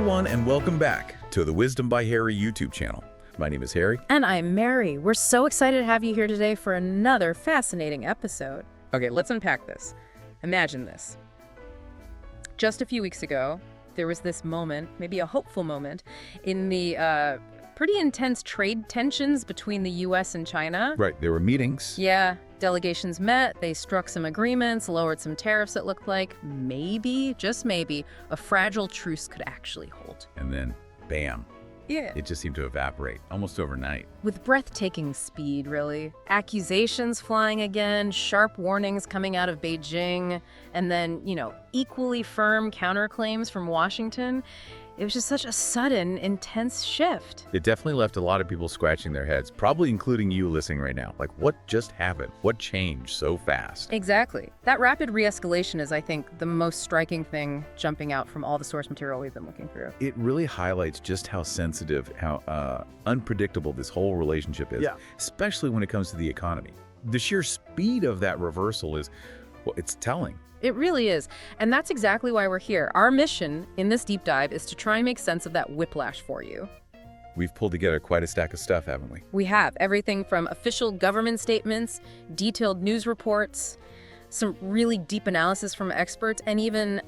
everyone, and welcome back to the Wisdom by Harry YouTube channel. My name is Harry. And I'm Mary. We're so excited to have you here today for another fascinating episode. Okay, let's unpack this. Imagine this. Just a few weeks ago, there was this moment, maybe a hopeful moment, in the pretty intense trade tensions between the U.S. and China. Right, there were meetings. Yeah, delegations met, they struck some agreements, lowered some tariffs. It looked like maybe, just maybe, a fragile truce could actually hold. And then, bam. Yeah. It just seemed to evaporate, almost overnight. With breathtaking speed, really. Accusations flying again, sharp warnings coming out of Beijing, and then, equally firm counterclaims from Washington. It was just such a sudden, intense shift. It definitely left a lot of people scratching their heads, probably including you listening right now. Like, what just happened? What changed so fast? Exactly. That rapid re-escalation is, I think, the most striking thing jumping out from all the source material we've been looking through. It really highlights just how sensitive, how unpredictable this whole relationship is, especially when it comes to the economy. The sheer speed of that reversal is, well, it's telling. It really is. And that's exactly why we're here. Our mission in this deep dive is to try and make sense of that whiplash for you. We've pulled together quite a stack of stuff, haven't we? We have everything from official government statements, detailed news reports, some really deep analysis from experts, and even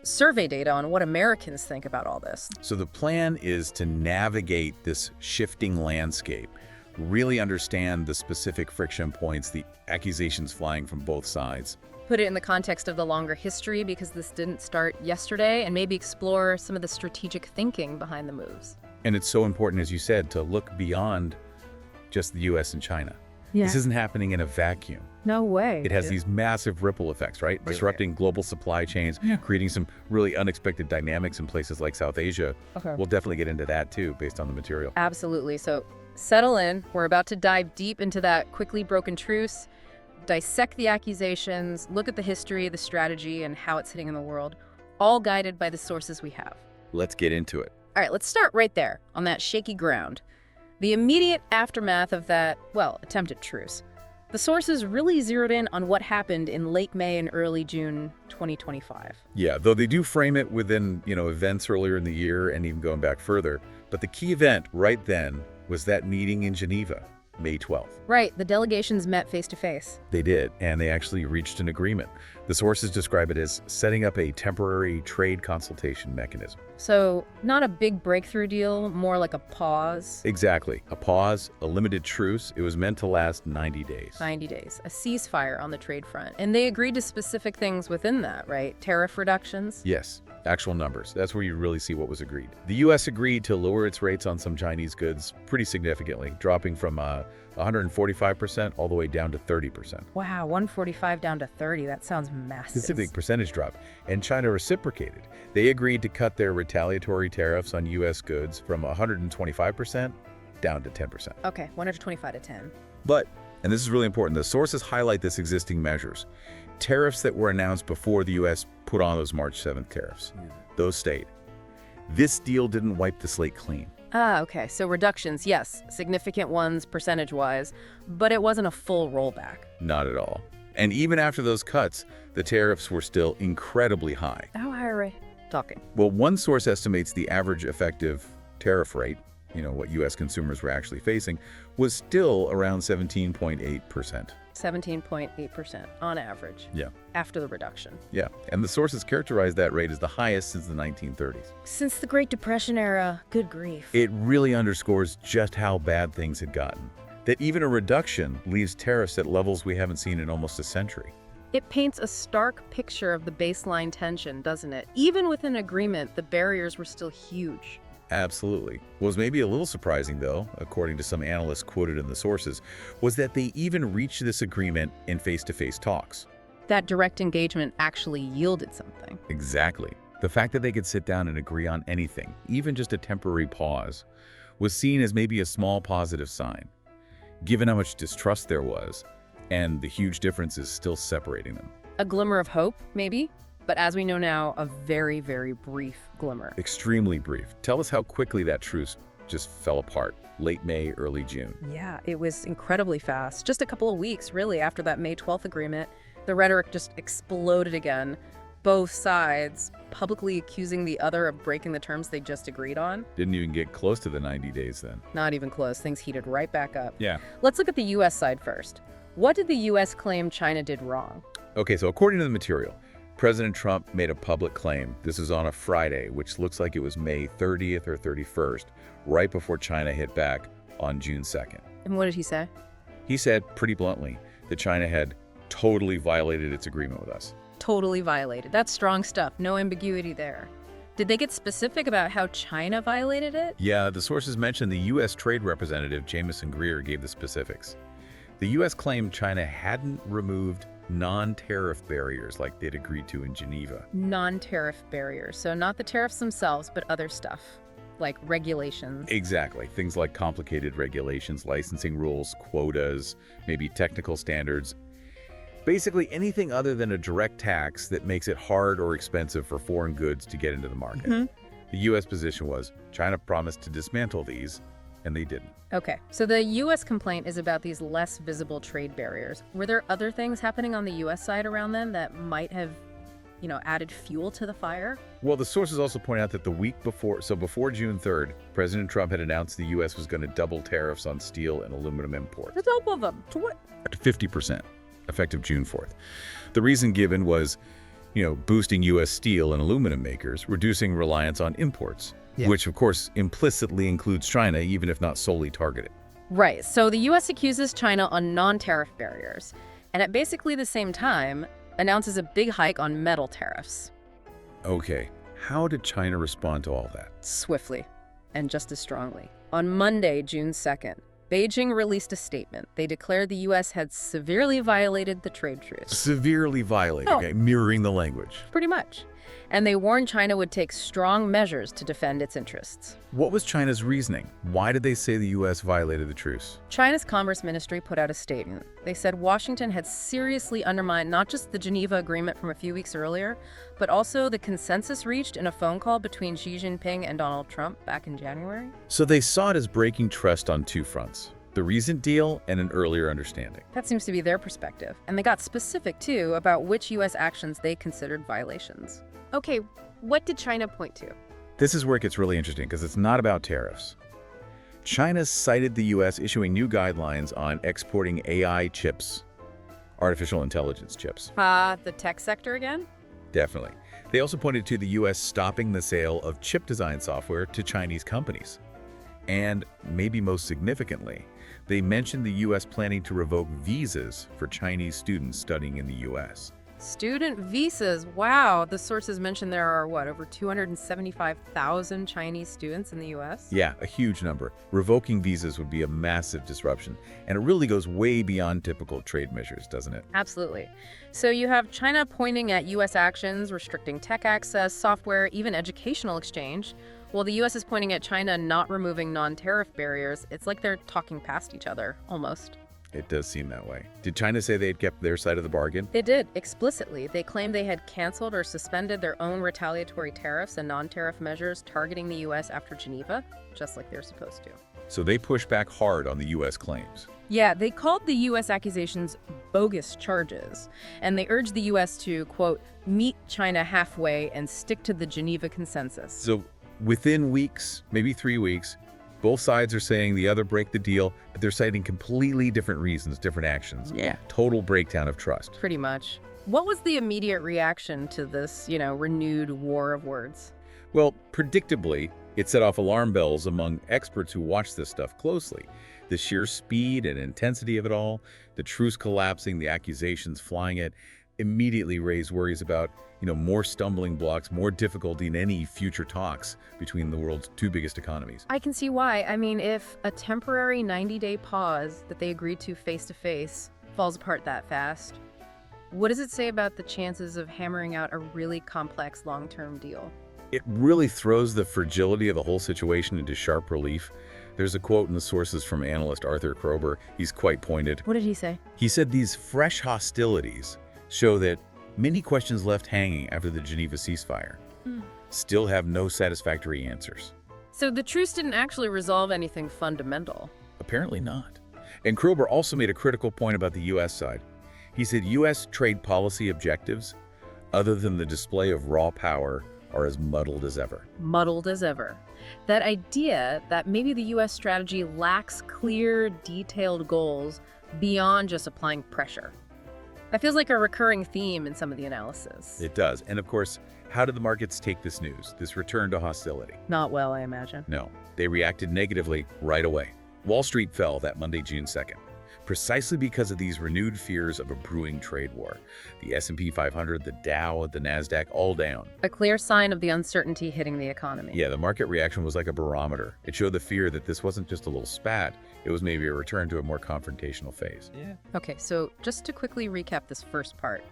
survey data on what Americans think about all this. So the plan is to navigate this shifting landscape, really understand the specific friction points, the accusations flying from both sides. Put it in the context of the longer history, because this didn't start yesterday, and maybe explore some of the strategic thinking behind the moves. And it's so important, as you said, to look beyond just the U.S. and China. Yeah. This isn't happening in a vacuum. No way. It has these massive ripple effects, right? Disrupting global supply chains, creating some really unexpected dynamics in places like South Asia. Okay. We'll definitely get into that too, based on the material. Absolutely. So settle in. We're about to dive deep into that quickly broken truce, dissect the accusations, look at the history, the strategy, and how it's hitting in the world, all guided by the sources we have. Let's get into it. All right, let's start right there, on that shaky ground. The immediate aftermath of that, attempted truce. The sources really zeroed in on what happened in late May and early June 2025. Yeah, though they do frame it within, events earlier in the year and even going back further. But the key event right then was that meeting in Geneva, May 12th. Right, the delegations met face-to-face. They did, and they actually reached an agreement. The sources describe it as setting up a temporary trade consultation mechanism. So, not a big breakthrough deal, more like a pause. Exactly. A pause, a limited truce. It was meant to last 90 days. 90 days. A ceasefire on the trade front. And they agreed to specific things within that, right? Tariff reductions? Yes. Actual numbers. That's where you really see what was agreed. The U.S. agreed to lower its rates on some Chinese goods pretty significantly, dropping from 145% all the way down to 30%. Wow, 145 down to 30. That sounds massive. It's a big percentage drop. And China reciprocated. They agreed to cut their retaliatory tariffs on U.S. goods from 125% down to 10%. Okay, 125 to 10. But, and this is really important, the sources highlight this existing measures. Tariffs that were announced before the U.S. put on those March 7th tariffs. Those stayed. This deal didn't wipe the slate clean. Ah, okay. So reductions, yes, significant ones percentage-wise, but it wasn't a full rollback. Not at all. And even after those cuts, the tariffs were still incredibly high. How high are we talking? Well, one source estimates the average effective tariff rate, what U.S. consumers were actually facing, was still around 17.8%. 17.8% on average. Yeah. After the reduction. Yeah. And the sources characterize that rate as the highest since the 1930s. Since the Great Depression era, good grief. It really underscores just how bad things had gotten. That even a reduction leaves tariffs at levels we haven't seen in almost a century. It paints a stark picture of the baseline tension, doesn't it? Even with an agreement, the barriers were still huge. Absolutely. What was maybe a little surprising, though, according to some analysts quoted in the sources, was that they even reached this agreement in face-to-face talks. That direct engagement actually yielded something. Exactly. The fact that they could sit down and agree on anything, even just a temporary pause, was seen as maybe a small positive sign, given how much distrust there was and the huge differences still separating them. A glimmer of hope, maybe? But as we know now, a very, very brief glimmer. Extremely brief. Tell us how quickly that truce just fell apart, late May, early June. Yeah, it was incredibly fast. Just a couple of weeks, really, after that May 12th agreement, the rhetoric just exploded again. both sides publicly accusing the other of breaking the terms they just agreed on. Didn't even get close to the 90 days then. Not even close. Things heated right back up. Yeah. Let's look at the U.S. side first. What did the U.S. claim China did wrong? Okay, so according to the material, President Trump made a public claim. This is on a Friday, which looks like it was May 30th or 31st, right before China hit back on June 2nd. And what did he say? He said, pretty bluntly, that China had totally violated its agreement with us. Totally violated. That's strong stuff. No ambiguity there. Did they get specific about how China violated it? Yeah, the sources mentioned the U.S. Trade Representative Jamieson Greer gave the specifics. The U.S. claimed China hadn't removed non-tariff barriers like they'd agreed to in Geneva. Non-tariff barriers. So not the tariffs themselves, but other stuff, like regulations. Exactly. Things like complicated regulations, licensing rules, quotas, maybe technical standards. Basically anything other than a direct tax that makes it hard or expensive for foreign goods to get into the market. The U.S. position was China promised to dismantle these, and they didn't. Okay, so the U.S. complaint is about these less visible trade barriers. Were there other things happening on the U.S. side around them that might have, added fuel to the fire? Well, the sources also point out that the week before, so before June 3rd, President Trump had announced the U.S. was going to double tariffs on steel and aluminum imports. The double of them. To what? To 50%, effective June 4th. The reason given was, boosting U.S. steel and aluminum makers, reducing reliance on imports, which of course implicitly includes China, even if not solely targeted. Right, so the U.S. accuses China on non-tariff barriers, and at basically the same time, announces a big hike on metal tariffs. Okay, how did China respond to all that? Swiftly, and just as strongly. On Monday, June 2nd, Beijing released a statement. They declared the U.S. had severely violated the trade truce. Severely violated, okay, mirroring the language. Pretty much. And they warned China would take strong measures to defend its interests. What was China's reasoning? Why did they say the U.S. violated the truce? China's Commerce Ministry put out a statement. They said Washington had seriously undermined not just the Geneva Agreement from a few weeks earlier, but also the consensus reached in a phone call between Xi Jinping and Donald Trump back in January. So they saw it as breaking trust on two fronts: the recent deal and an earlier understanding. That seems to be their perspective. And they got specific, too, about which U.S. actions they considered violations. Okay, what did China point to? This is where it gets really interesting because it's not about tariffs. China cited the U.S. issuing new guidelines on exporting AI chips, artificial intelligence chips. The tech sector again? Definitely. They also pointed to the U.S. stopping the sale of chip design software to Chinese companies. And maybe most significantly, they mentioned the U.S. planning to revoke visas for Chinese students studying in the U.S. Student visas. Wow. The sources mentioned there are, over 275,000 Chinese students in the U.S.? Yeah, a huge number. Revoking visas would be a massive disruption, and it really goes way beyond typical trade measures, doesn't it? Absolutely. So you have China pointing at U.S. actions, restricting tech access, software, even educational exchange, while the U.S. is pointing at China not removing non-tariff barriers. It's like they're talking past each other, almost. It does seem that way. Did China say they had kept their side of the bargain? They did, explicitly. They claimed they had canceled or suspended their own retaliatory tariffs and non-tariff measures targeting the U.S. after Geneva, just like they're supposed to. So they pushed back hard on the U.S. claims. Yeah, they called the U.S. accusations bogus charges, and they urged the U.S. to, quote, meet China halfway and stick to the Geneva consensus. So within weeks, maybe 3 weeks, both sides are saying the other break the deal, but they're citing completely different reasons, different actions. Yeah. Total breakdown of trust. Pretty much. What was the immediate reaction to this, renewed war of words? Well, predictably, it set off alarm bells among experts who watch this stuff closely. The sheer speed and intensity of it all, the truce collapsing, the accusations flying it, immediately raised worries about, more stumbling blocks, more difficulty in any future talks between the world's two biggest economies. I can see why. I mean, if a temporary 90-day pause that they agreed to face-to-face falls apart that fast, what does it say about the chances of hammering out a really complex long-term deal? It really throws the fragility of the whole situation into sharp relief. There's a quote in the sources from analyst Arthur Krober. He's quite pointed. What did he say? He said these fresh hostilities show that many questions left hanging after the Geneva ceasefire still have no satisfactory answers. So the truce didn't actually resolve anything fundamental. Apparently not. And Krober also made a critical point about the U.S. side. He said U.S. trade policy objectives other than the display of raw power, are as muddled as ever. Muddled as ever. That idea that maybe the U.S. strategy lacks clear, detailed goals beyond just applying pressure. That feels like a recurring theme in some of the analysis. It does. And of course, how did the markets take this news, this return to hostility? Not well, I imagine. No, they reacted negatively right away. Wall Street fell that Monday, June 2nd, precisely because of these renewed fears of a brewing trade war. The S&P 500, the Dow, the NASDAQ, all down. A clear sign of the uncertainty hitting the economy. Yeah, the market reaction was like a barometer. It showed the fear that this wasn't just a little spat, it was maybe a return to a more confrontational phase. Yeah. Okay, so just to quickly recap this first part.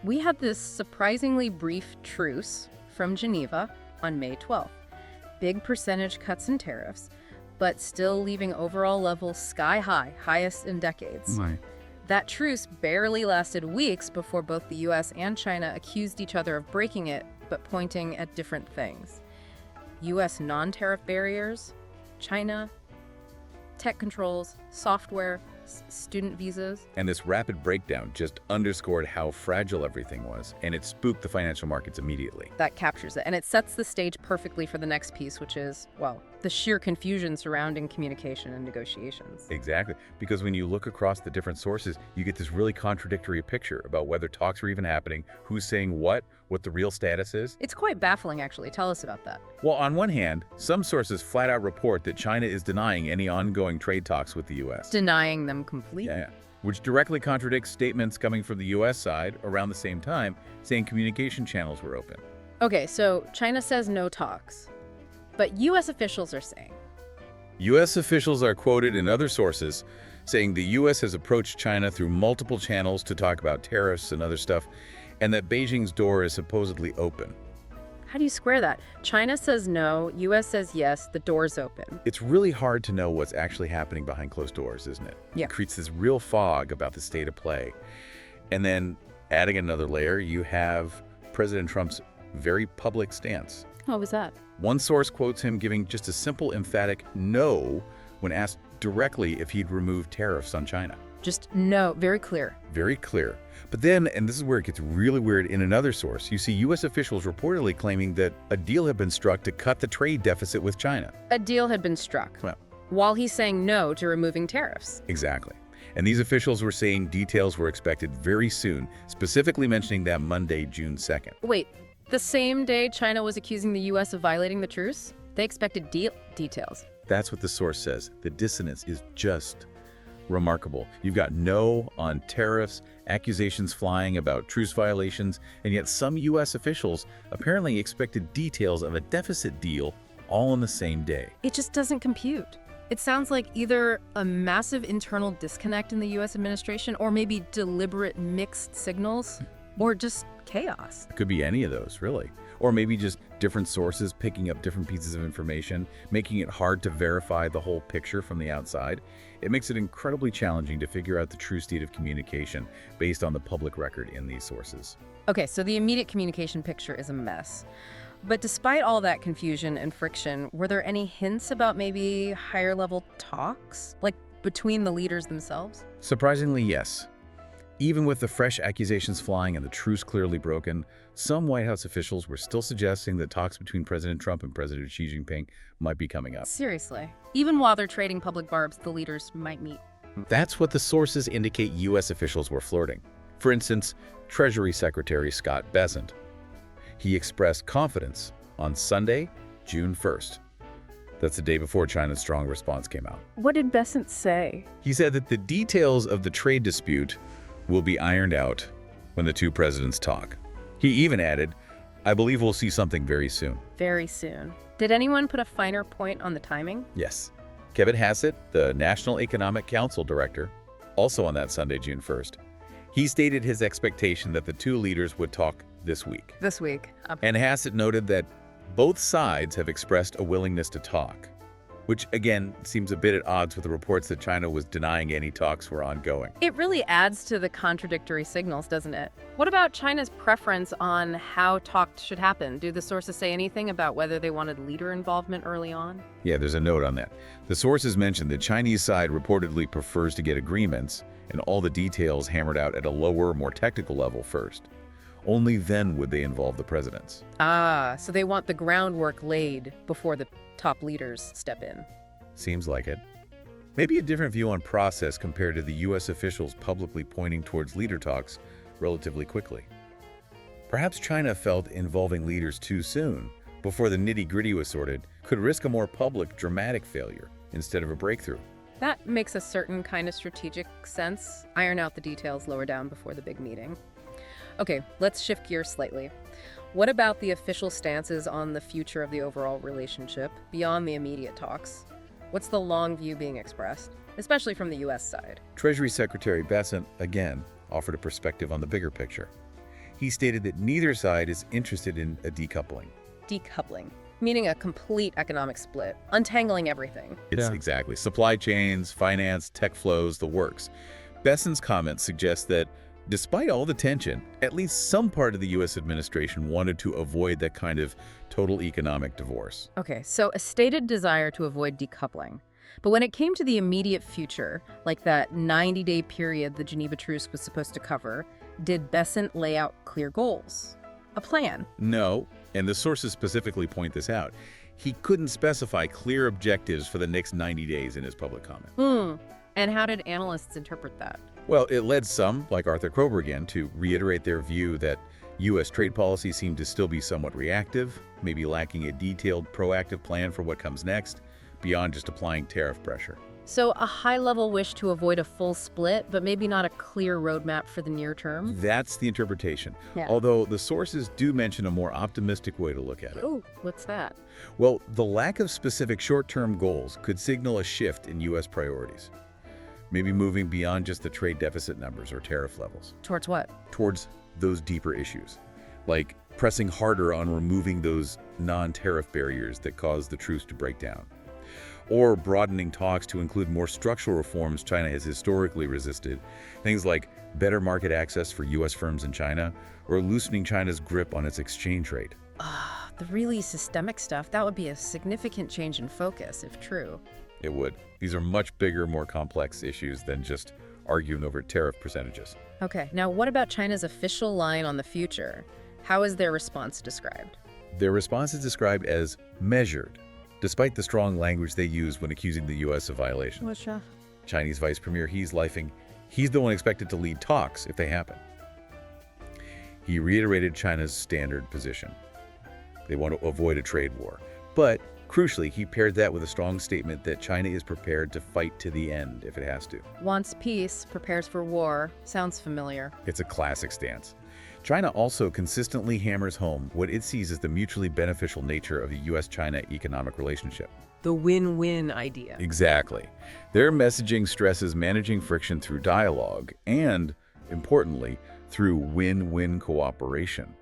We had this surprisingly brief truce from Geneva on May 12th. Big percentage cuts in tariffs, but still leaving overall levels sky high, highest in decades. That truce barely lasted weeks before both the US and China accused each other of breaking it, but pointing at different things. US non-tariff barriers, China, tech controls, software, student visas. And this rapid breakdown just underscored how fragile everything was, and it spooked the financial markets immediately. That captures it, and it sets the stage perfectly for the next piece, which is, well, the sheer confusion surrounding communication and negotiations. Exactly, because when you look across the different sources, you get this really contradictory picture about whether talks are even happening, who's saying what the real status is. It's quite baffling, actually. Tell us about that. Well, on one hand, some sources flat out report that China is denying any ongoing trade talks with the U.S. Denying them completely. Yeah, which directly contradicts statements coming from the U.S. side around the same time saying communication channels were open. Okay, so China says no talks, but U.S. officials are saying. U.S. officials are quoted in other sources saying the U.S. has approached China through multiple channels to talk about tariffs and other stuff, and that Beijing's door is supposedly open. How do you square that? China says no, U.S. says yes, the door's open. It's really hard to know what's actually happening behind closed doors, isn't it? Yeah. It creates this real fog about the state of play. And then adding another layer, you have President Trump's very public stance. What was that? One source quotes him giving just a simple, emphatic no when asked directly if he'd remove tariffs on China. Just no, very clear. Very clear. But then, and this is where it gets really weird, in another source, you see U.S. officials reportedly claiming that a deal had been struck to cut the trade deficit with China. A deal had been struck. Well, while he's saying no to removing tariffs. Exactly. And these officials were saying details were expected very soon, specifically mentioning that Monday, June 2nd. Wait, the same day China was accusing the U.S. of violating the truce? They expected details. That's what the source says. The dissonance is just remarkable. You've got no on tariffs, accusations flying about truce violations, and yet some U.S. officials apparently expected details of a deficit deal all on the same day. It just doesn't compute. It sounds like either a massive internal disconnect in the U.S. administration or maybe deliberate mixed signals or just chaos. It could be any of those, really. Or maybe just different sources picking up different pieces of information, making it hard to verify the whole picture from the outside. It makes it incredibly challenging to figure out the true state of communication based on the public record in these sources. Okay, so the immediate communication picture is a mess. But despite all that confusion and friction, were there any hints about maybe higher level talks, like between the leaders themselves? Surprisingly, yes. Even with the fresh accusations flying and the truce clearly broken, some White House officials were still suggesting that talks between President Trump and President Xi Jinping might be coming up. Seriously. Even while they're trading public barbs, the leaders might meet. That's what the sources indicate U.S. officials were flirting. For instance, Treasury Secretary Scott Bessent. He expressed confidence on Sunday, June 1st. That's the day before China's strong response came out. What did Bessent say? He said that the details of the trade dispute will be ironed out when the two presidents talk. He even added, "I believe we'll see something very soon." Very soon. Did anyone put a finer point on the timing? Yes. Kevin Hassett, the National Economic Council director, also on that Sunday, June 1st, he stated his expectation that the two leaders would talk this week. This week. And Hassett noted that both sides have expressed a willingness to talk, which again seems a bit at odds with the reports that China was denying any talks were ongoing. It really adds to the contradictory signals, doesn't it? What about China's preference on how talks should happen? Do the sources say anything about whether they wanted leader involvement early on? Yeah, there's a note on that. The sources mentioned the Chinese side reportedly prefers to get agreements and all the details hammered out at a lower, more technical level first. Only then would they involve the presidents. Ah, so they want the groundwork laid before the top leaders step in. Seems like it. Maybe a different view on process compared to the U.S. officials publicly pointing towards leader talks relatively quickly. Perhaps China felt involving leaders too soon, before the nitty-gritty was sorted, could risk a more public, dramatic failure instead of a breakthrough. That makes a certain kind of strategic sense. Iron out the details lower down before the big meeting. Okay, let's shift gears slightly. What about the official stances on the future of the overall relationship beyond the immediate talks? What's the long view being expressed, especially from the U.S. side? Treasury Secretary Bessent, again, offered a perspective on the bigger picture. He stated that neither side is interested in a decoupling. Decoupling, meaning a complete economic split, untangling everything. It's exactly. Supply chains, finance, tech flows, the works. Bessent's comments suggest that despite all the tension, at least some part of the U.S. administration wanted to avoid that kind of total economic divorce. Okay, so a stated desire to avoid decoupling. But when it came to the immediate future, like that 90-day period the Geneva Truce was supposed to cover, did Bessent lay out clear goals? A plan? No, and the sources specifically point this out. He couldn't specify clear objectives for the next 90 days in his public comment. And how did analysts interpret that? Well, it led some, like Arthur Krobergen, to reiterate their view that U.S. trade policy seemed to still be somewhat reactive, maybe lacking a detailed, proactive plan for what comes next, beyond just applying tariff pressure. So a high-level wish to avoid a full split, but maybe not a clear roadmap for the near term? That's the interpretation. Yeah. Although the sources do mention a more optimistic way to look at it. Ooh, what's that? Well, the lack of specific short-term goals could signal a shift in U.S. priorities. Maybe moving beyond just the trade deficit numbers or tariff levels. Towards what? Towards those deeper issues, like pressing harder on removing those non-tariff barriers that caused the truce to break down, or broadening talks to include more structural reforms China has historically resisted, things like better market access for U.S. firms in China, or loosening China's grip on its exchange rate. The really systemic stuff, that would be a significant change in focus, if true. It would. These are much bigger, more complex issues than just arguing over tariff percentages. Okay, now what about China's official line on the future? How is their response described? Their response is described as measured, despite the strong language they use when accusing the U.S. of violation. Chinese Vice Premier He's the one expected to lead talks if they happen. He reiterated China's standard position. They want to avoid a trade war. But crucially, he paired that with a strong statement that China is prepared to fight to the end if it has to. Wants peace, prepares for war. Sounds familiar. It's a classic stance. China also consistently hammers home what it sees as the mutually beneficial nature of the U.S.-China economic relationship. The win-win idea. Exactly. Their messaging stresses managing friction through dialogue and, importantly, through win-win cooperation,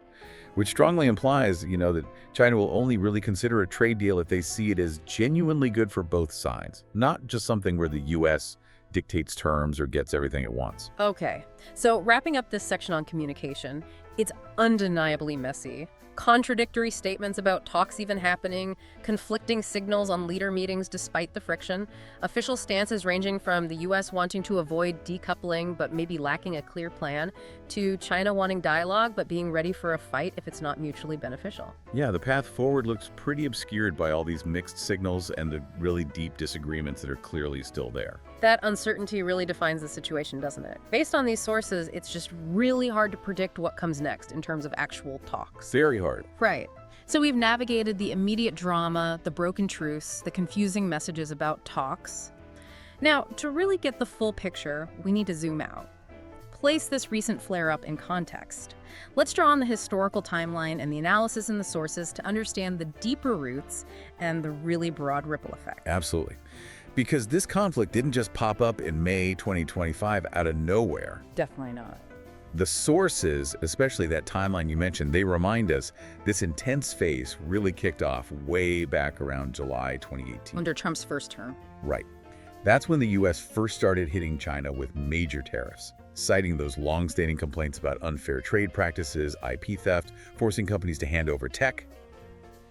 which strongly implies, that China will only really consider a trade deal if they see it as genuinely good for both sides, not just something where the U.S. dictates terms or gets everything it wants. Okay, so wrapping up this section on communication, it's undeniably messy. Contradictory statements about talks even happening, conflicting signals on leader meetings despite the friction, official stances ranging from the U.S. wanting to avoid decoupling but maybe lacking a clear plan, to China wanting dialogue but being ready for a fight if it's not mutually beneficial. Yeah, the path forward looks pretty obscured by all these mixed signals and the really deep disagreements that are clearly still there. That uncertainty really defines the situation, doesn't it? Based on these sources, it's just really hard to predict what comes next in terms of actual talks. Very hard. Right. So we've navigated the immediate drama, the broken truce, the confusing messages about talks. Now, to really get the full picture, we need to zoom out. Place this recent flare-up in context. Let's draw on the historical timeline and the analysis in the sources to understand the deeper roots and the really broad ripple effect. Absolutely. Because this conflict didn't just pop up in May 2025 out of nowhere. Definitely not. The sources, especially that timeline you mentioned, they remind us this intense phase really kicked off way back around July 2018. Under Trump's first term. Right. That's when the U.S. first started hitting China with major tariffs, citing those long-standing complaints about unfair trade practices, IP theft, forcing companies to hand over tech,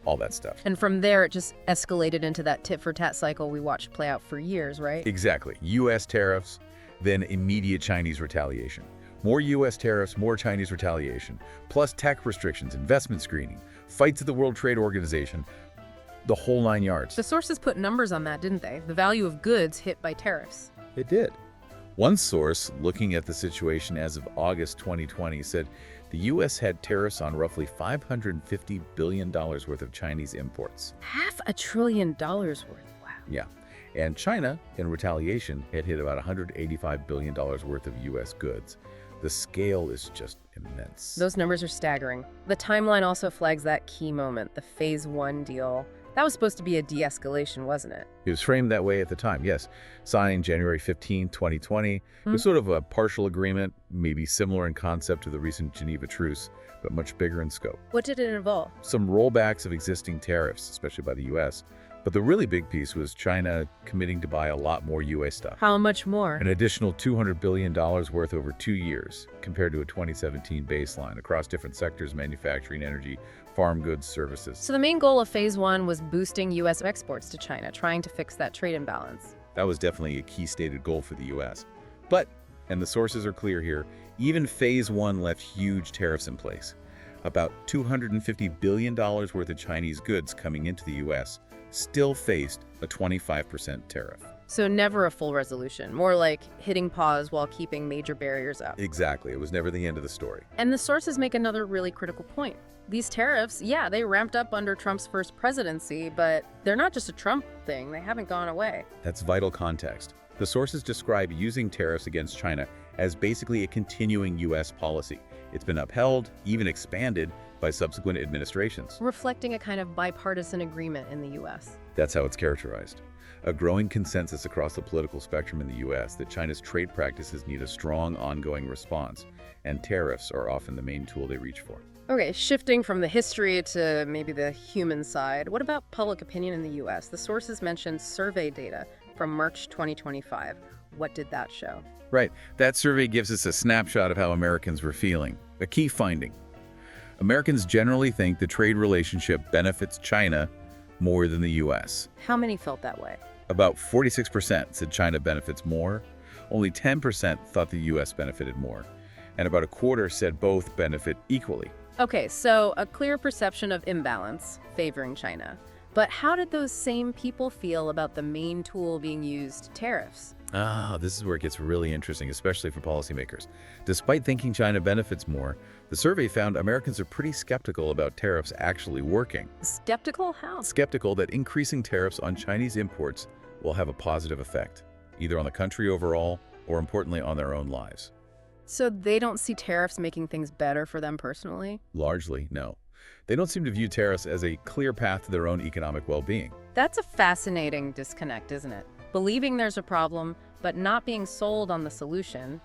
all that stuff. And from there, it just escalated into that tit-for-tat cycle we watched play out for years, right? Exactly. U.S. tariffs, then immediate Chinese retaliation. More U.S. tariffs, more Chinese retaliation, plus tech restrictions, investment screening, fights at the World Trade Organization, the whole 9 yards. The sources put numbers on that, didn't they? The value of goods hit by tariffs. It did. One source, looking at the situation as of August 2020, said the U.S. had tariffs on roughly $550 billion worth of Chinese imports. $500 billion worth. Wow. Yeah. And China, in retaliation, had hit about $185 billion worth of U.S. goods. The scale is just immense. Those numbers are staggering. The timeline also flags that key moment, the Phase 1 deal. That was supposed to be a de-escalation, wasn't it? It was framed that way at the time, yes. Signed January 15, 2020. It was sort of a partial agreement, maybe similar in concept to the recent Geneva Truce, but much bigger in scope. What did it involve? Some rollbacks of existing tariffs, especially by the U.S., but the really big piece was China committing to buy a lot more U.S. stuff. How much more? An additional $200 billion worth over 2 years, compared to a 2017 baseline across different sectors: manufacturing, energy, farm goods, services. So the main goal of Phase 1 was boosting U.S. exports to China, trying to fix that trade imbalance. That was definitely a key stated goal for the U.S. But, and the sources are clear here, even Phase 1 left huge tariffs in place. About $250 billion worth of Chinese goods coming into the U.S. still faced a 25% tariff. So never a full resolution, more like hitting pause while keeping major barriers up. Exactly. It was never the end of the story. And the sources make another really critical point. These tariffs, yeah, they ramped up under Trump's first presidency, but they're not just a Trump thing. They haven't gone away. That's vital context. The sources describe using tariffs against China as basically a continuing U.S. policy. It's been upheld, even expanded, by subsequent administrations. Reflecting a kind of bipartisan agreement in the U.S. That's how it's characterized. A growing consensus across the political spectrum in the U.S. that China's trade practices need a strong, ongoing response, and tariffs are often the main tool they reach for. Okay, shifting from the history to maybe the human side, what about public opinion in the U.S.? The sources mentioned survey data from March 2025. What did that show? Right. That survey gives us a snapshot of how Americans were feeling. A key finding: Americans generally think the trade relationship benefits China more than the U.S. How many felt that way? About 46% said China benefits more. Only 10% thought the U.S. benefited more. And about a quarter said both benefit equally. Okay, so a clear perception of imbalance favoring China. But how did those same people feel about the main tool being used, tariffs? This is where it gets really interesting, especially for policymakers. Despite thinking China benefits more, the survey found Americans are pretty skeptical about tariffs actually working. Skeptical? How? Skeptical that increasing tariffs on Chinese imports will have a positive effect, either on the country overall or, importantly, on their own lives. So they don't see tariffs making things better for them personally? Largely, no. They don't seem to view tariffs as a clear path to their own economic well-being. That's a fascinating disconnect, isn't it? Believing there's a problem, but not being sold on the solution.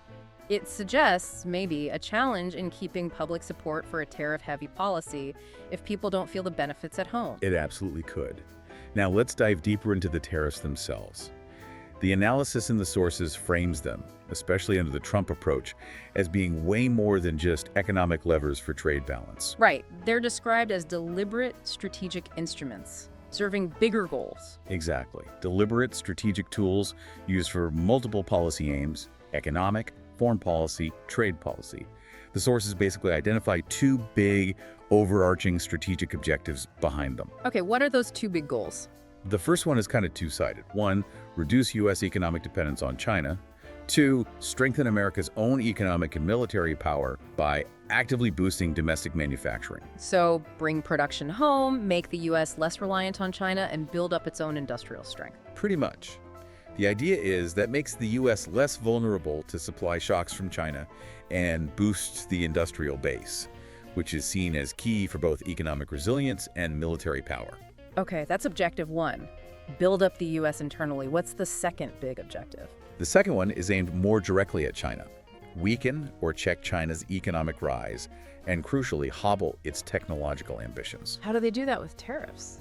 It suggests maybe a challenge in keeping public support for a tariff-heavy policy if people don't feel the benefits at home. It absolutely could. Now let's dive deeper into the tariffs themselves. The analysis in the sources frames them, especially under the Trump approach, as being way more than just economic levers for trade balance. Right. They're described as deliberate strategic instruments, serving bigger goals. Exactly. Deliberate strategic tools used for multiple policy aims: economic, foreign policy, trade policy. The sources basically identify two big, overarching strategic objectives behind them. Okay, what are those two big goals? The first one is kind of two-sided. One, reduce U.S. economic dependence on China. Two, strengthen America's own economic and military power by actively boosting domestic manufacturing. So bring production home, make the U.S. less reliant on China, and build up its own industrial strength. Pretty much. The idea is that makes the U.S. less vulnerable to supply shocks from China and boosts the industrial base, which is seen as key for both economic resilience and military power. Okay, that's objective one. Build up the U.S. internally. What's the second big objective? The second one is aimed more directly at China. Weaken or check China's economic rise, and crucially, hobble its technological ambitions. How do they do that with tariffs?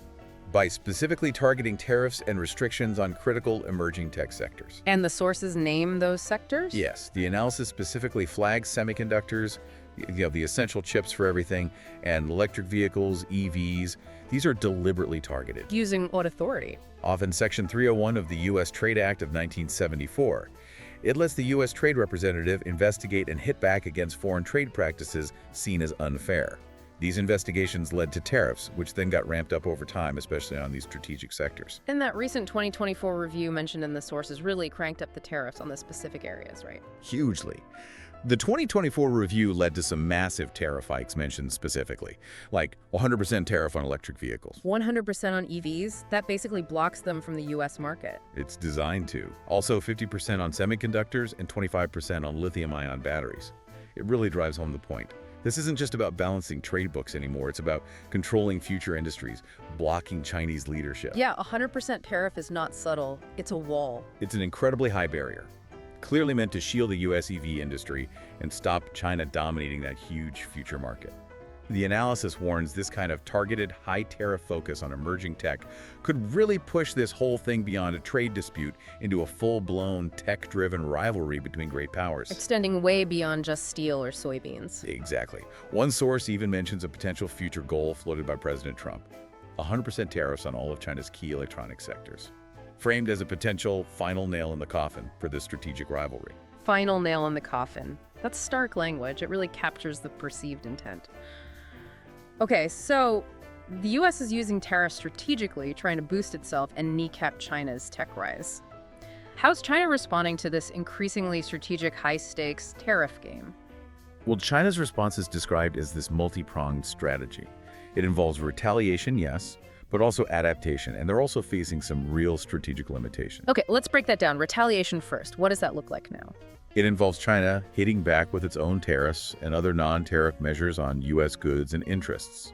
By specifically targeting tariffs and restrictions on critical emerging tech sectors. And the sources name those sectors? Yes, the analysis specifically flags semiconductors, the essential chips for everything, and electric vehicles, EVs. These are deliberately targeted. Using what authority? Often Section 301 of the U.S. Trade Act of 1974. It lets the U.S. trade representative investigate and hit back against foreign trade practices seen as unfair. These investigations led to tariffs, which then got ramped up over time, especially on these strategic sectors. And that recent 2024 review mentioned in the sources really cranked up the tariffs on the specific areas, right? Hugely. The 2024 review led to some massive tariff hikes mentioned specifically, like 100% tariff on electric vehicles. 100% on EVs? That basically blocks them from the U.S. market. It's designed to. Also 50% on semiconductors and 25% on lithium-ion batteries. It really drives home the point. This isn't just about balancing trade books anymore. It's about controlling future industries, blocking Chinese leadership. Yeah, 100% tariff is not subtle. It's a wall. It's an incredibly high barrier, clearly meant to shield the U.S. EV industry and stop China dominating that huge future market. The analysis warns this kind of targeted high-tariff focus on emerging tech could really push this whole thing beyond a trade dispute into a full-blown tech-driven rivalry between great powers. Extending way beyond just steel or soybeans. Exactly. One source even mentions a potential future goal floated by President Trump: 100% tariffs on all of China's key electronic sectors, framed as a potential final nail in the coffin for this strategic rivalry. Final nail in the coffin. That's stark language. It really captures the perceived intent. Okay, so the U.S. is using tariffs strategically, trying to boost itself and kneecap China's tech rise. How's China responding to this increasingly strategic high-stakes tariff game? Well, China's response is described as this multi-pronged strategy. It involves retaliation, yes, but also adaptation, and they're also facing some real strategic limitations. Okay, let's break that down. Retaliation first. What does that look like now? It involves China hitting back with its own tariffs and other non-tariff measures on U.S. goods and interests.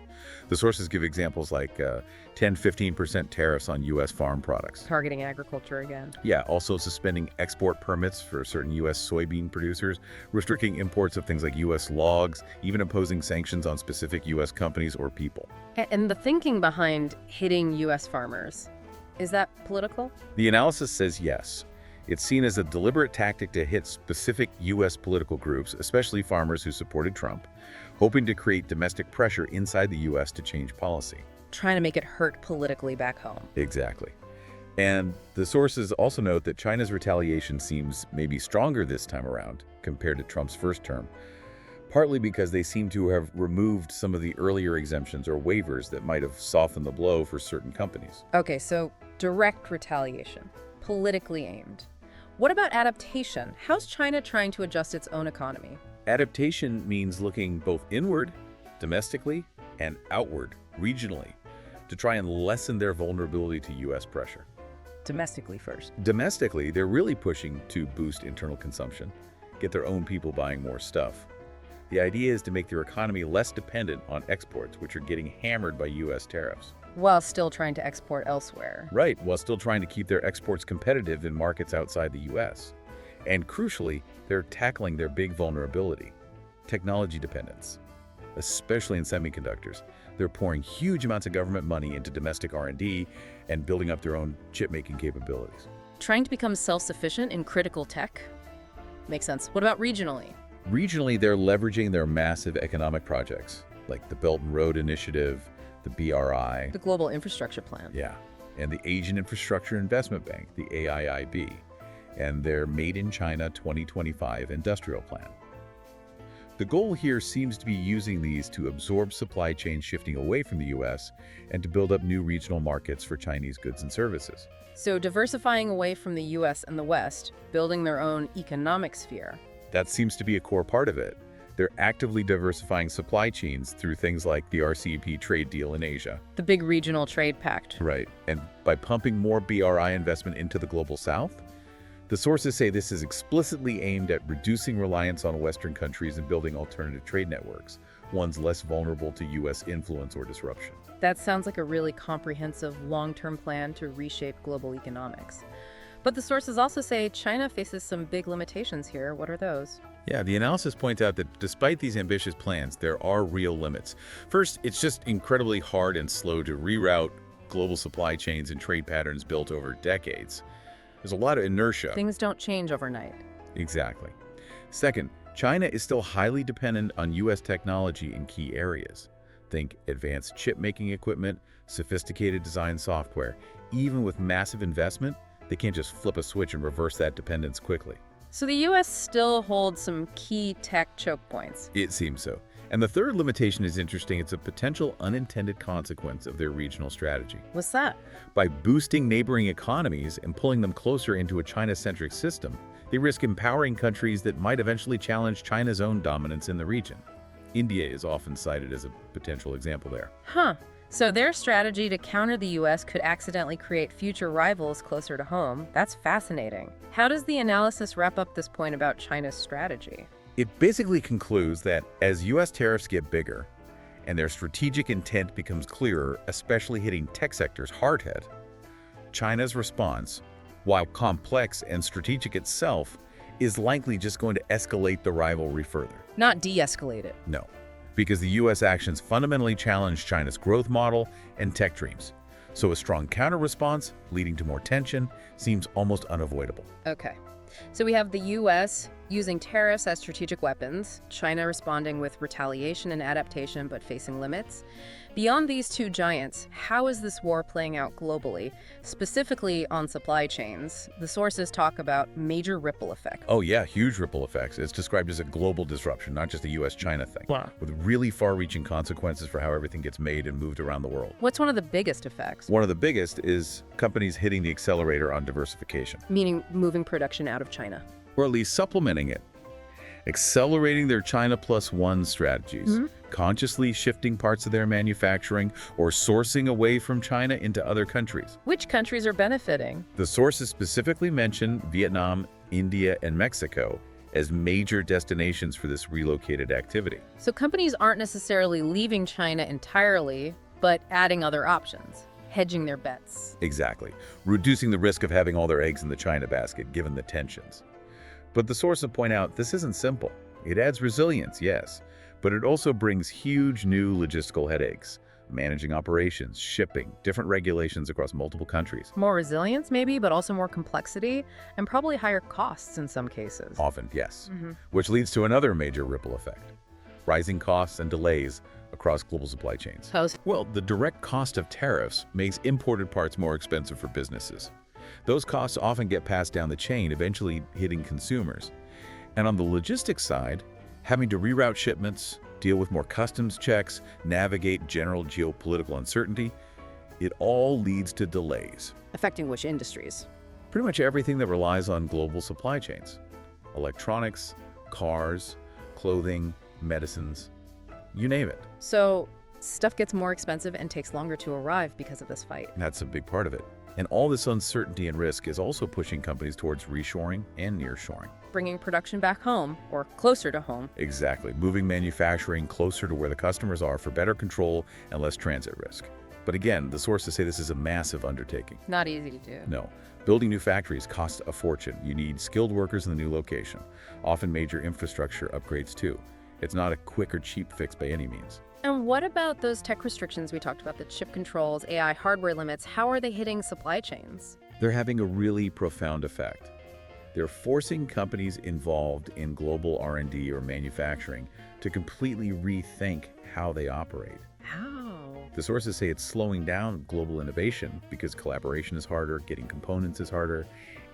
The sources give examples like 10–15% tariffs on U.S. farm products. Targeting agriculture again. Yeah, also suspending export permits for certain U.S. soybean producers, restricting imports of things like U.S. logs, even imposing sanctions on specific U.S. companies or people. And the thinking behind hitting U.S. farmers, is that political? The analysis says yes. It's seen as a deliberate tactic to hit specific U.S. political groups, especially farmers who supported Trump, hoping to create domestic pressure inside the U.S. to change policy. Trying to make it hurt politically back home. Exactly. And the sources also note that China's retaliation seems maybe stronger this time around compared to Trump's first term, partly because they seem to have removed some of the earlier exemptions or waivers that might have softened the blow for certain companies. Okay, so direct retaliation, politically aimed. What about adaptation? How's China trying to adjust its own economy? Adaptation means looking both inward, domestically, and outward, regionally, to try and lessen their vulnerability to U.S. pressure. Domestically first. Domestically, they're really pushing to boost internal consumption, get their own people buying more stuff. The idea is to make their economy less dependent on exports, which are getting hammered by U.S. tariffs. While still trying to export elsewhere. Right, while still trying to keep their exports competitive in markets outside the U.S. And crucially, they're tackling their big vulnerability: technology dependence. Especially in semiconductors, they're pouring huge amounts of government money into domestic R&D and building up their own chip-making capabilities. Trying to become self-sufficient in critical tech? Makes sense. What about regionally? Regionally, they're leveraging their massive economic projects, like the Belt and Road Initiative, the BRI. The Global Infrastructure Plan. Yeah, and the Asian Infrastructure Investment Bank, the AIIB, and their Made in China 2025 Industrial Plan. The goal here seems to be using these to absorb supply chains shifting away from the U.S. and to build up new regional markets for Chinese goods and services. So diversifying away from the U.S. and the West, building their own economic sphere. That seems to be a core part of it. They're actively diversifying supply chains through things like the RCEP trade deal in Asia. The big regional trade pact. Right, and by pumping more BRI investment into the Global South, the sources say this is explicitly aimed at reducing reliance on Western countries and building alternative trade networks, ones less vulnerable to U.S. influence or disruption. That sounds like a really comprehensive, long-term plan to reshape global economics. But the sources also say China faces some big limitations here. What are those? Yeah, the analysis points out that despite these ambitious plans, there are real limits. First, it's just incredibly hard and slow to reroute global supply chains and trade patterns built over decades. There's a lot of inertia. Things don't change overnight. Exactly. Second, China is still highly dependent on U.S. technology in key areas. Think advanced chip-making equipment, sophisticated design software. Even with massive investment, they can't just flip a switch and reverse that dependence quickly. So the U.S. still holds some key tech choke points. It seems so. And the third limitation is interesting. It's a potential unintended consequence of their regional strategy. What's that? By boosting neighboring economies and pulling them closer into a China-centric system, they risk empowering countries that might eventually challenge China's own dominance in the region. India is often cited as a potential example there. Huh. So their strategy to counter the U.S. could accidentally create future rivals closer to home. That's fascinating. How does the analysis wrap up this point about China's strategy? It basically concludes that as U.S. tariffs get bigger and their strategic intent becomes clearer, especially hitting tech sectors hard hit, China's response, while complex and strategic itself, is likely just going to escalate the rivalry further. Not de-escalate it. No, because the U.S. actions fundamentally challenge China's growth model and tech dreams. So a strong counter-response, leading to more tension, seems almost unavoidable. Okay. So we have the U.S. using tariffs as strategic weapons, China responding with retaliation and adaptation but facing limits. Beyond these two giants, how is this war playing out globally, specifically on supply chains? The sources talk about major ripple effects. Oh yeah, huge ripple effects. It's described as a global disruption, not just a U.S.-China thing. Wow. With really far-reaching consequences for how everything gets made and moved around the world. What's one of the biggest effects? One of the biggest is companies hitting the accelerator on diversification. Meaning moving production out of China. Or at least supplementing it. Accelerating their China Plus One strategies, consciously shifting parts of their manufacturing or sourcing away from China into other countries. Which countries are benefiting? The sources specifically mention Vietnam, India, and Mexico as major destinations for this relocated activity. So companies aren't necessarily leaving China entirely, but adding other options, hedging their bets. Exactly. Reducing the risk of having all their eggs in the China basket, given the tensions. But the sources point out this isn't simple. It adds resilience, yes, but it also brings huge new logistical headaches. Managing operations, shipping, different regulations across multiple countries. More resilience maybe, but also more complexity and probably higher costs in some cases. Often, yes. Which leads to another major ripple effect. Rising costs and delays across global supply chains. Well, the direct cost of tariffs makes imported parts more expensive for businesses. Those costs often get passed down the chain, eventually hitting consumers. And on the logistics side, having to reroute shipments, deal with more customs checks, navigate general geopolitical uncertainty, it all leads to delays. Affecting which industries? Pretty much everything that relies on global supply chains. Electronics, cars, clothing, medicines, you name it. So stuff gets more expensive and takes longer to arrive because of this fight. That's a big part of it. And all this uncertainty and risk is also pushing companies towards reshoring and nearshoring. Bringing production back home or closer to home. Exactly. Moving manufacturing closer to where the customers are for better control and less transit risk. But again, the sources say this is a massive undertaking. Not easy to do. No. Building new factories costs a fortune. You need skilled workers in the new location. Often major infrastructure upgrades too. It's not a quick or cheap fix by any means. And what about those tech restrictions we talked about, the chip controls, AI hardware limits? How are they hitting supply chains? They're having a really profound effect. They're forcing companies involved in global R&D or manufacturing to completely rethink how they operate. How? The sources say it's slowing down global innovation because collaboration is harder, getting components is harder,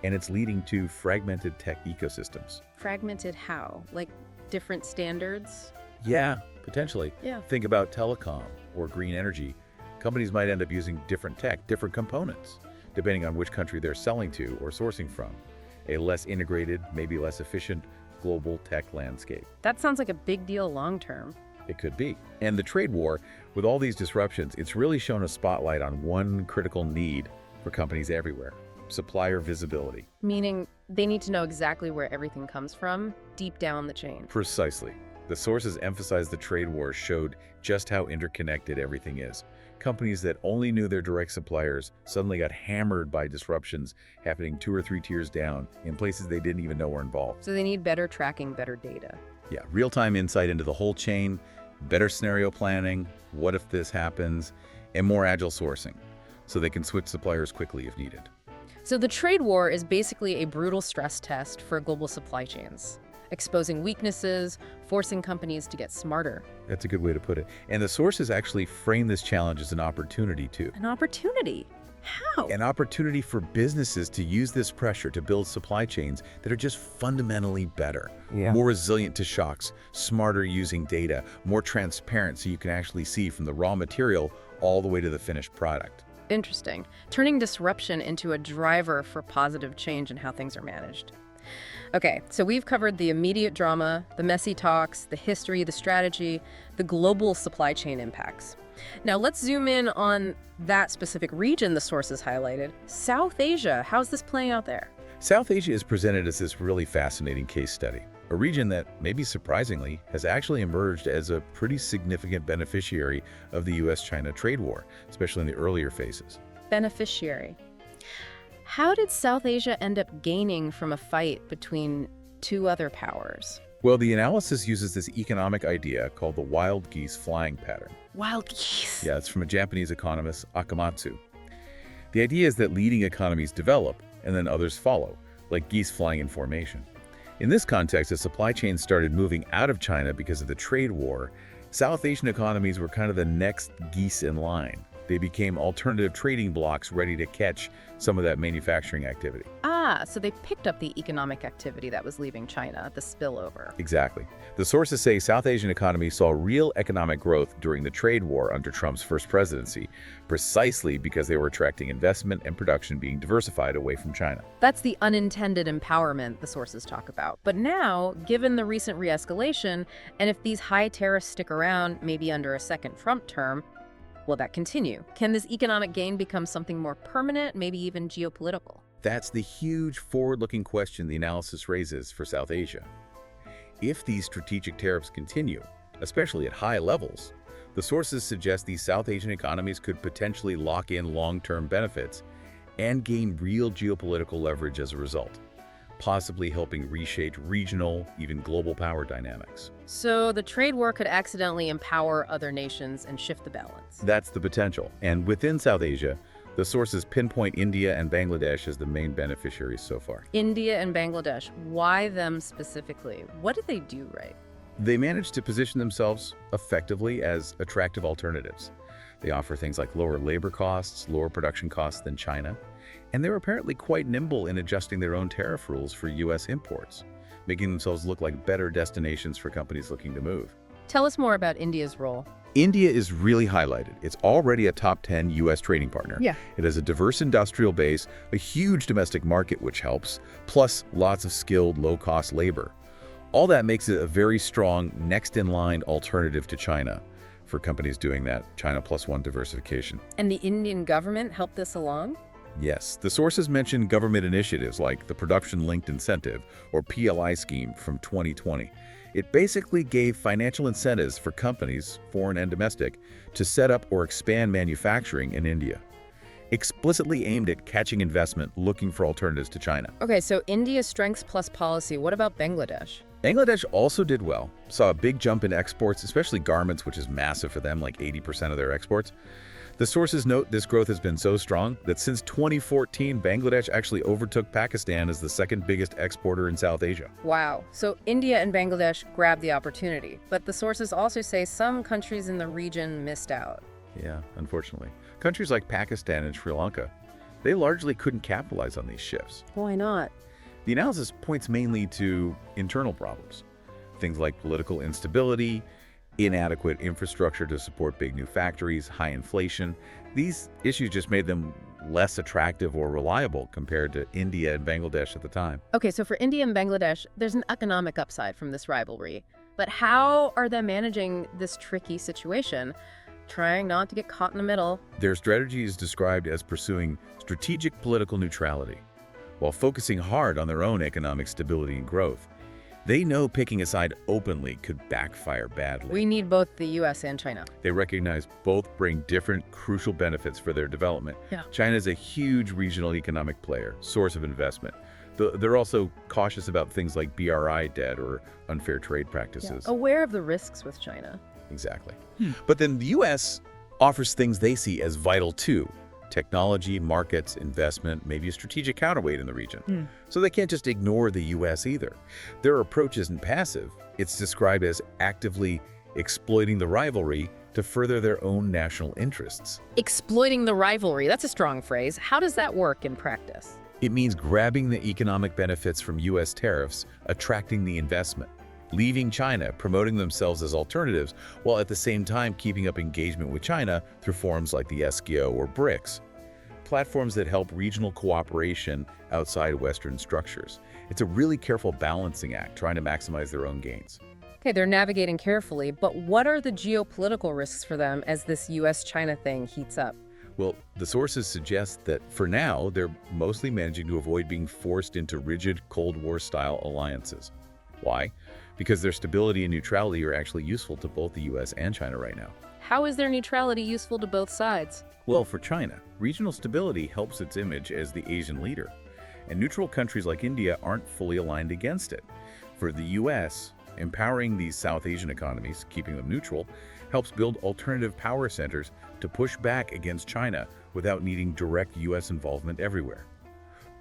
and it's leading to fragmented tech ecosystems. Fragmented how? Like different standards? Yeah, potentially. Yeah. Think about telecom or green energy. Companies might end up using different tech, different components, depending on which country they're selling to or sourcing from. A less integrated, maybe less efficient global tech landscape. That sounds like a big deal long term. It could be. And the trade war, with all these disruptions, it's really shown a spotlight on one critical need for companies everywhere: supplier visibility. Meaning they need to know exactly where everything comes from, deep down the chain. Precisely. The sources emphasize the trade war showed just how interconnected everything is. Companies that only knew their direct suppliers suddenly got hammered by disruptions happening 2 or 3 tiers down in places they didn't even know were involved. So they need better tracking, better data. Yeah, real-time insight into the whole chain, better scenario planning, what if this happens, and more agile sourcing, so they can switch suppliers quickly if needed. So the trade war is basically a brutal stress test for global supply chains, exposing weaknesses, forcing companies to get smarter. That's a good way to put it. And the sources actually frame this challenge as an opportunity too. An opportunity? How? An opportunity for businesses to use this pressure to build supply chains that are just fundamentally better, Yeah. more resilient to shocks, smarter using data, more transparent so you can actually see from the raw material all the way to the finished product. Interesting. Turning disruption into a driver for positive change in how things are managed. Okay, so we've covered the immediate drama, the messy talks, the history, the strategy, the global supply chain impacts. Now let's zoom in on that specific region the sources highlighted. South Asia, how's this playing out there? South Asia is presented as this really fascinating case study, a region that, maybe surprisingly, has actually emerged as a pretty significant beneficiary of the US-China trade war, especially in the earlier phases. Beneficiary. How did South Asia end up gaining from a fight between two other powers? Well, the analysis uses this economic idea called the wild geese flying pattern. Wild geese. Yeah, it's from a Japanese economist, Akamatsu. The idea is that leading economies develop and then others follow, like geese flying in formation. In this context, as supply chains started moving out of China because of the trade war, South Asian economies were kind of the next geese in line. They became alternative trading blocks ready to catch some of that manufacturing activity. Ah, so they picked up the economic activity that was leaving China, the spillover. Exactly. The sources say South Asian economies saw real economic growth during the trade war under Trump's first presidency, precisely because they were attracting investment and production being diversified away from China. That's the unintended empowerment the sources talk about. But now, given the recent re-escalation, and if these high tariffs stick around, maybe under a second Trump term, will that continue? Can this economic gain become something more permanent, maybe even geopolitical? That's the huge forward-looking question the analysis raises for South Asia. If these strategic tariffs continue, especially at high levels, the sources suggest these South Asian economies could potentially lock in long-term benefits and gain real geopolitical leverage as a result, possibly helping reshape regional, even global power dynamics. So the trade war could accidentally empower other nations and shift the balance. That's the potential. And within South Asia, the sources pinpoint India and Bangladesh as the main beneficiaries so far. India and Bangladesh, why them specifically? What did they do right? They managed to position themselves effectively as attractive alternatives. They offer things like lower labor costs, lower production costs than China, and they're apparently quite nimble in adjusting their own tariff rules for U.S. imports, making themselves look like better destinations for companies looking to move. Tell us more about India's role. India is really highlighted. It's already a top 10 U.S. trading partner. Yeah. It has a diverse industrial base, a huge domestic market which helps, plus lots of skilled, low-cost labor. All that makes it a very strong, next-in-line alternative to China for companies doing that China plus one diversification. And the Indian government helped this along? Yes, the sources mention government initiatives like the Production-Linked Incentive, or PLI scheme from 2020. It basically gave financial incentives for companies, foreign and domestic, to set up or expand manufacturing in India, explicitly aimed at catching investment looking for alternatives to China. Okay, so India's strengths plus policy. What about Bangladesh? Bangladesh also did well, saw a big jump in exports, especially garments, which is massive for them, like 80% of their exports. The sources note this growth has been so strong that since 2014, Bangladesh actually overtook Pakistan as the second biggest exporter in South Asia. Wow. So India and Bangladesh grabbed the opportunity, but the sources also say some countries in the region missed out. Yeah, unfortunately. Countries like Pakistan and Sri Lanka, they largely couldn't capitalize on these shifts. Why not? The analysis points mainly to internal problems, things like political instability, inadequate infrastructure to support big new factories, high inflation. These issues just made them less attractive or reliable compared to India and Bangladesh at the time. Okay, so for India and Bangladesh, there's an economic upside from this rivalry. But how are they managing this tricky situation? Trying not to get caught in the middle. Their strategy is described as pursuing strategic political neutrality, while focusing hard on their own economic stability and growth. They know picking a side openly could backfire badly. We need both the U.S. and China. They recognize both bring different crucial benefits for their development. Yeah. China is a huge regional economic player, source of investment. They're also cautious about things like BRI debt or unfair trade practices. Aware of the risks with China. Exactly. But then the U.S. offers things they see as vital too. Technology, markets, investment, maybe a strategic counterweight in the region. So they can't just ignore the U.S. either. Their approach isn't passive. It's described as actively exploiting the rivalry to further their own national interests. Exploiting the rivalry, that's a strong phrase. How does that work in practice? It means grabbing the economic benefits from U.S. tariffs, attracting the investment, leaving China, promoting themselves as alternatives, while at the same time keeping up engagement with China through forums like the SKO or BRICS, platforms that help regional cooperation outside Western structures. It's a really careful balancing act, trying to maximize their own gains. Okay, they're navigating carefully, but what are the geopolitical risks for them as this US-China thing heats up? Well, the sources suggest that for now, they're mostly managing to avoid being forced into rigid Cold War-style alliances. Why? Because their stability and neutrality are actually useful to both the US and China right now. How is their neutrality useful to both sides? Well, for China, regional stability helps its image as the Asian leader, and neutral countries like India aren't fully aligned against it. For the US, empowering these South Asian economies, keeping them neutral, helps build alternative power centers to push back against China without needing direct US involvement everywhere.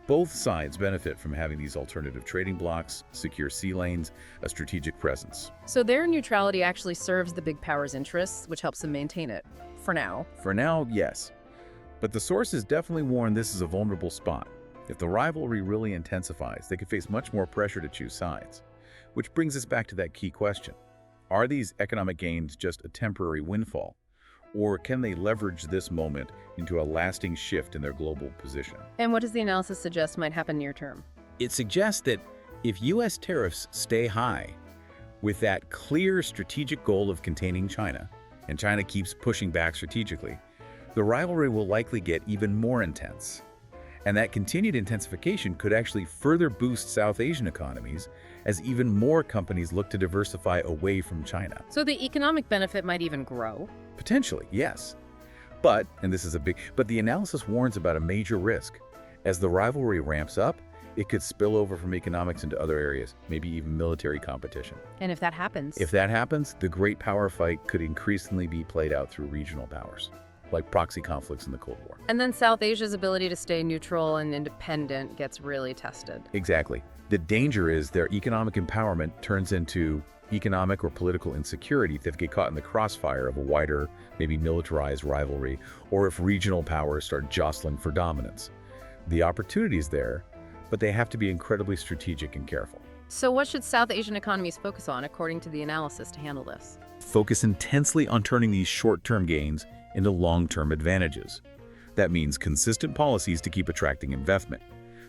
Both sides benefit from having these alternative trading blocs, secure sea lanes, a strategic presence. So their neutrality actually serves the big powers' interests, which helps them maintain it, for now. For now, yes. But the sources definitely warn this is a vulnerable spot. If the rivalry really intensifies, they could face much more pressure to choose sides. Which brings us back to that key question. Are these economic gains just a temporary windfall? Or can they leverage this moment into a lasting shift in their global position? And what does the analysis suggest might happen near term? It suggests that if U.S. tariffs stay high, with that clear strategic goal of containing China, and China keeps pushing back strategically, the rivalry will likely get even more intense. And that continued intensification could actually further boost South Asian economies as even more companies look to diversify away from China. So the economic benefit might even grow? Potentially, yes. But, and this is but the analysis warns about a major risk. As the rivalry ramps up, it could spill over from economics into other areas, maybe even military competition. And if that happens? If that happens, the great power fight could increasingly be played out through regional powers, like proxy conflicts in the Cold War. And then South Asia's ability to stay neutral and independent gets really tested. Exactly. The danger is their economic empowerment turns into economic or political insecurity if they get caught in the crossfire of a wider, maybe militarized rivalry, or if regional powers start jostling for dominance. The opportunity is there, but they have to be incredibly strategic and careful. So what should South Asian economies focus on, according to the analysis, to handle this? Focus intensely on turning these short-term gains into long-term advantages. That means consistent policies to keep attracting investment,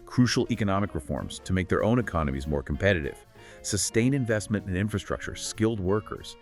crucial economic reforms to make their own economies more competitive, sustained investment in infrastructure, skilled workers,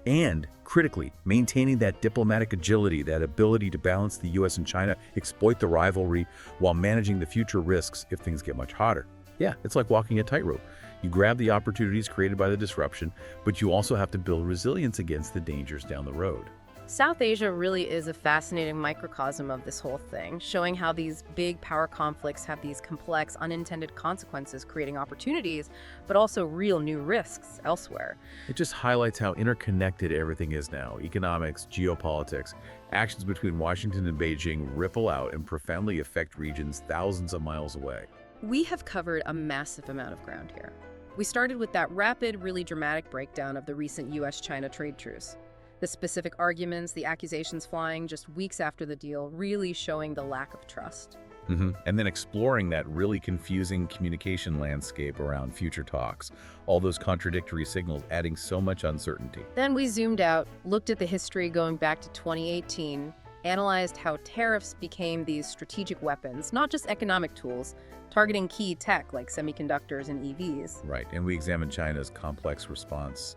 and, critically, maintaining that diplomatic agility, that ability to balance the US and China, exploit the rivalry while managing the future risks if things get much hotter. Yeah, it's like walking a tightrope. You grab the opportunities created by the disruption, but you also have to build resilience against the dangers down the road. South Asia really is a fascinating microcosm of this whole thing, showing how these big power conflicts have these complex, unintended consequences, creating opportunities, but also real new risks elsewhere. It just highlights how interconnected everything is now. Economics, geopolitics, actions between Washington and Beijing ripple out and profoundly affect regions thousands of miles away. We have covered a massive amount of ground here. We started with that rapid, really dramatic breakdown of the recent US-China trade truce. The specific arguments, the accusations flying just weeks after the deal, really showing the lack of trust. And then exploring that really confusing communication landscape around future talks, all those contradictory signals adding so much uncertainty. Then we zoomed out, looked at the history going back to 2018, analyzed how tariffs became these strategic weapons, not just economic tools, targeting key tech like semiconductors and EVs. Right, and we examined China's complex response,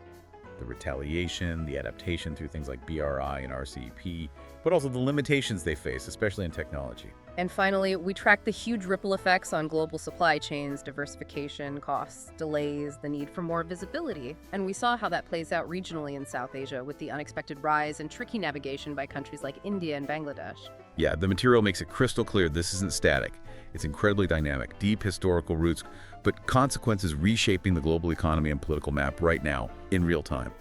the retaliation, the adaptation through things like BRI and RCEP, but also the limitations they face, especially in technology. And finally, we tracked the huge ripple effects on global supply chains, diversification, costs, delays, the need for more visibility. And we saw how that plays out regionally in South Asia with the unexpected rise and tricky navigation by countries like India and Bangladesh. Yeah, the material makes it crystal clear this isn't static. It's incredibly dynamic, deep historical roots, but consequences reshaping the global economy and political map right now in real time.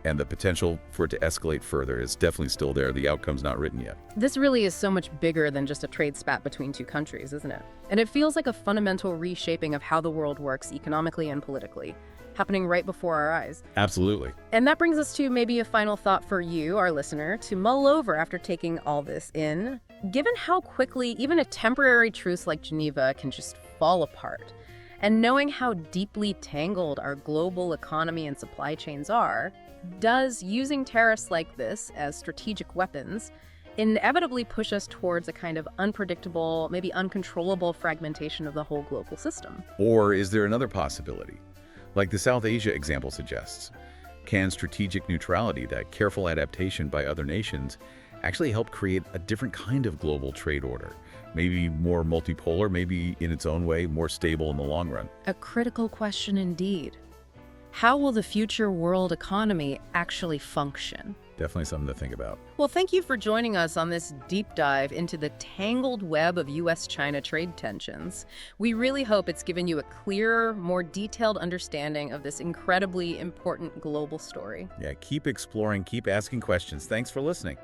And the potential for it to escalate further is definitely still there. The outcome's not written yet. This really is so much bigger than just a trade spat between two countries, isn't it? And it feels like a fundamental reshaping of how the world works economically and politically, happening right before our eyes. Absolutely. And that brings us to maybe a final thought for you, our listener, to mull over after taking all this in. Given how quickly even a temporary truce like Geneva can just fall apart, and knowing how deeply tangled our global economy and supply chains are, does using tariffs like this as strategic weapons inevitably push us towards a kind of unpredictable, maybe uncontrollable fragmentation of the whole global system? Or is there another possibility? Like the South Asia example suggests, can strategic neutrality, that careful adaptation by other nations, actually help create a different kind of global trade order? Maybe more multipolar, maybe in its own way more stable in the long run. A critical question indeed. How will the future world economy actually function? Definitely something to think about. Well, thank you for joining us on this deep dive into the tangled web of U.S.-China trade tensions. We really hope it's given you a clearer, more detailed understanding of this incredibly important global story. Yeah, keep exploring, keep asking questions. Thanks for listening.